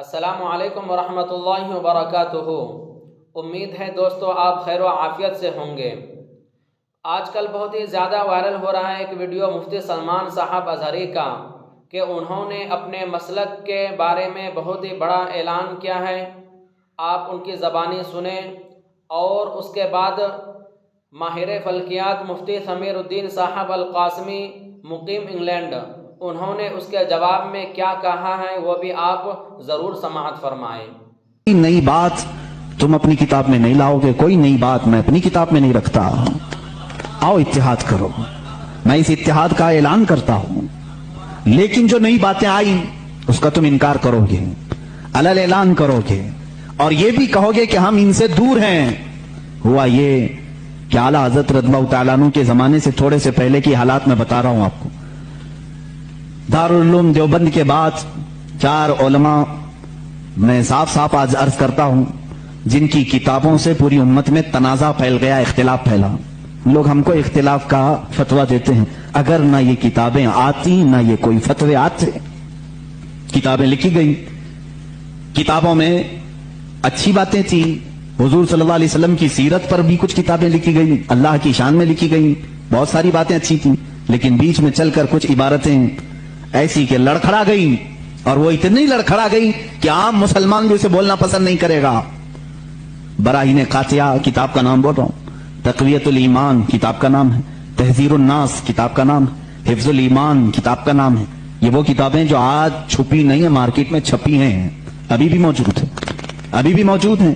السلام علیکم ورحمۃ اللہ وبرکاتہ۔ امید ہے دوستو آپ خیر و عافیت سے ہوں گے۔ آج کل بہت ہی زیادہ وائرل ہو رہا ہے ایک ویڈیو مفتی سلمان صاحب ازہری کا کہ انہوں نے اپنے مسلک کے بارے میں بہت ہی بڑا اعلان کیا ہے۔ آپ ان کی زبانی سنیں اور اس کے بعد ماہر فلکیات مفتی سمیر الدین صاحب القاسمی مقیم انگلینڈ انہوں نے اس کے جواب میں کیا کہا ہے وہ بھی آپ ضرور سماعت فرمائیں۔ نئی بات تم اپنی کتاب میں نہیں لاؤ گے، کوئی نئی بات میں اپنی کتاب میں نہیں رکھتا۔ آؤ اتحاد کرو، میں اس اتحاد کا اعلان کرتا ہوں، لیکن جو نئی باتیں آئیں اس کا تم انکار کرو گے، علل اعلان کرو گے، اور یہ بھی کہو گے کہ ہم ان سے دور ہیں۔ ہوا یہ کہ اعلیٰ حضرت رضی اللہ تعالیٰ عنہ کے زمانے سے تھوڑے سے پہلے کی حالات میں بتا رہا ہوں آپ کو۔ دارالعلوم دیوبند کے بعد 4 علماء میں صاف آج عرض کرتا ہوں جن کی کتابوں سے پوری امت میں تنازع پھیل گیا، اختلاف پھیلا۔ لوگ ہم کو اختلاف کا فتویٰ دیتے ہیں، اگر نہ یہ کتابیں آتی نہ یہ کوئی فتوے آتے۔ کتابیں لکھی گئی، کتابوں میں اچھی باتیں تھی، حضور صلی اللہ علیہ وسلم کی سیرت پر بھی کچھ کتابیں لکھی گئی، اللہ کی شان میں لکھی گئی، بہت ساری باتیں اچھی تھیں، لیکن بیچ میں چل کر کچھ عبارتیں ایسی کہ لڑکھڑا گئی، اور وہ اتنی لڑکھڑا گئی کہ عام مسلمان بھی اسے بولنا پسند نہیں کرے گا۔ براہین قاطعہ کتاب کا نام بول رہا ہوں، تقویت الایمان کتاب کا نام ہے، تحذیر الناس کتاب کا نام ہے، حفظ الایمان کتاب کا نام ہے۔ یہ وہ کتابیں جو آج چھپی نہیں ہیں، مارکیٹ میں چھپی ہیں، ابھی بھی موجود ہیں، ابھی بھی موجود ہیں۔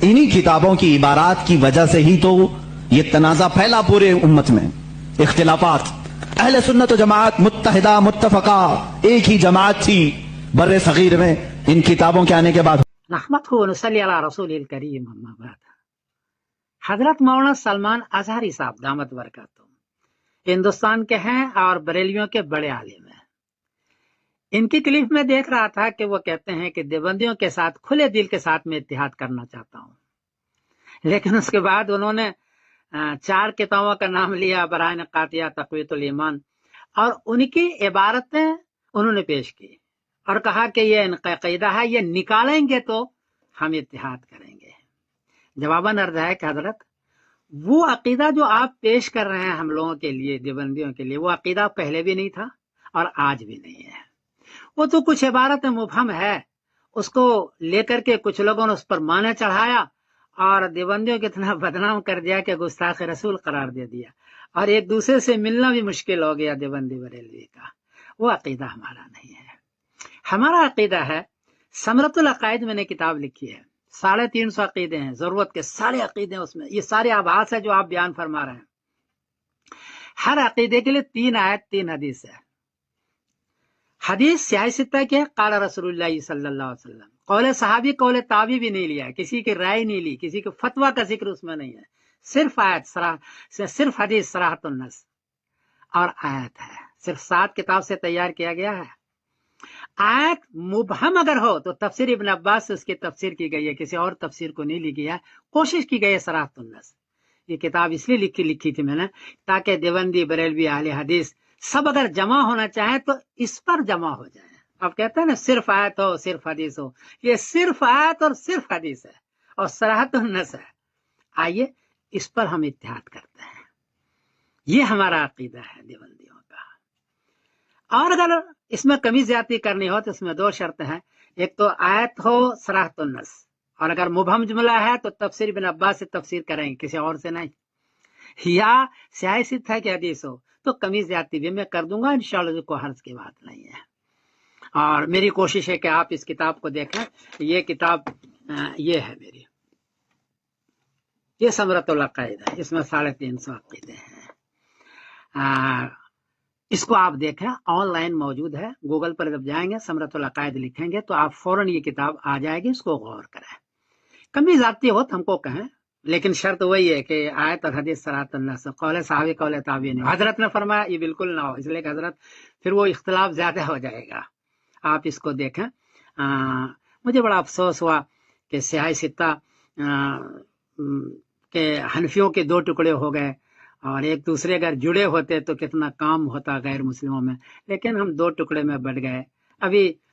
انہی کتابوں کی عبارات کی وجہ سے ہی تو یہ تنازع پھیلا پورے امت میں، اختلافات۔ اہل سنت و جماعت متحدہ متفقہ ایک ہی جماعت تھی بر صغیر میں، ان کتابوں کے آنے کے بعد۔ نحمدہ و نصلی علی رسول الکریم، اما بعد۔ حضرت مولانا سلمان ازہری صاحب دامت برکاتہ ہندوستان کے ہیں اور بریلیوں کے بڑے عالم ہیں۔ ان کی کلپ میں دیکھ رہا تھا کہ وہ کہتے ہیں کہ دیوبندیوں کے ساتھ کھلے دل کے ساتھ میں اتحاد کرنا چاہتا ہوں، لیکن اس کے بعد انہوں نے 4 کتابوں کا نام لیا، براہین قاطعہ، تقویت الایمان، اور ان کی عبارتیں انہوں نے پیش کی اور کہا کہ یہ ان کا عقیدہ ہے، یہ نکالیں گے تو ہم اتحاد کریں گے۔ جواباً عرض ہے کہ حضرت وہ عقیدہ جو آپ پیش کر رہے ہیں ہم لوگوں کے لیے، دیوبندیوں کے لیے، وہ عقیدہ پہلے بھی نہیں تھا اور آج بھی نہیں ہے۔ وہ تو کچھ عبارت مبہم ہے، اس کو لے کر کے کچھ لوگوں نے اس پر معنی چڑھایا اور دیوبندیوں کو اتنا بدنام کر دیا کہ گستاخ رسول قرار دے دیا، اور ایک دوسرے سے ملنا بھی مشکل ہو گیا دیوبندی بریلوی کا۔ وہ عقیدہ ہمارا نہیں ہے۔ ہمارا عقیدہ ہے، ثمرۃ العقائد میں نے کتاب لکھی ہے، 350 عقیدے ہیں، ضرورت کے سارے عقیدے اس میں، یہ سارے آبھاس ہے جو آپ بیان فرما رہے ہیں۔ ہر عقیدے کے لیے 3 آیت 3 حدیث ہے۔ حدیث سیاہ ستہ کے قال رسول اللہ صلی اللہ علیہ وسلم، قول صحابی قول تابعی بھی نہیں لیا، کسی کی رائے نہیں لی، کسی کے فتویٰ کا ذکر اس میں نہیں ہے، صرف آیت صرف حدیث صراحۃ النص اور آیت ہے، صرف 7 کتاب سے تیار کیا گیا ہے۔ آیت مبہم اگر ہو تو تفسیر ابن عباس سے اس کی تفسیر کی گئی ہے، کسی اور تفسیر کو نہیں لکھی ہے، کوشش کی گئی ہے صراحۃ النص۔ یہ کتاب اس لیے لکھی تھی میں نے تاکہ دیوبندی بریلوی اہل حدیث سب اگر جمع ہونا چاہیں تو اس پر جمع ہو جائیں۔ آپ کہتے ہیں نا صرف آیت ہو صرف حدیث ہو، یہ صرف آیت اور صرف حدیث ہے اور صراحۃ النص ہے۔ آئیے اس پر ہم اتحاد کرتے ہیں، یہ ہمارا عقیدہ ہے دیوبندیوں کا۔ اور اگر اس میں کمی زیادتی کرنی ہو تو اس میں 2 شرطیں ہیں، ایک تو آیت ہو صراحۃ النص، اور اگر مبہم جملہ ہے تو تفسیر ابن عباس سے تفسیر کریں گے، کسی اور سے نہیں، یا سیاہ ستہ کی حدیث ہو تو کمی زیادتی بھی میں کر دوں گا انشاءاللہ، کوئی حرج کی بات نہیں ہے۔ اور میری کوشش ہے کہ آپ اس کتاب کو دیکھیں، یہ کتاب یہ ہے میری، یہ ثمرۃ العقائد ہے، اس میں 350 عقیدے ہیں۔ اس کو آپ دیکھیں، آن لائن موجود ہے، گوگل پر جب جائیں گے ثمرۃ العقائد لکھیں گے تو آپ فوراً یہ کتاب آ جائے گی، اس کو غور کریں۔ کمی زیادتی ہو تو ہم کو کہیں، لیکن شرط وہی ہے کہ آیت اور حدیث صراحۃ النص، قول صحابی قول تابعی نہیں۔ حضرت نے فرمایا یہ بالکل نہ ہو، اس لیے کہ حضرت پھر وہ اختلاف زیادہ ہو جائے گا۔ آپ اس کو دیکھیں۔ مجھے بڑا افسوس ہوا کہ سیاہ ستہ کہ حنفیوں کے 2 ٹکڑے ہو گئے، اور ایک دوسرے اگر جڑے ہوتے تو کتنا کام ہوتا غیر مسلموں میں، لیکن ہم 2 ٹکڑے میں بٹ گئے۔ ابھی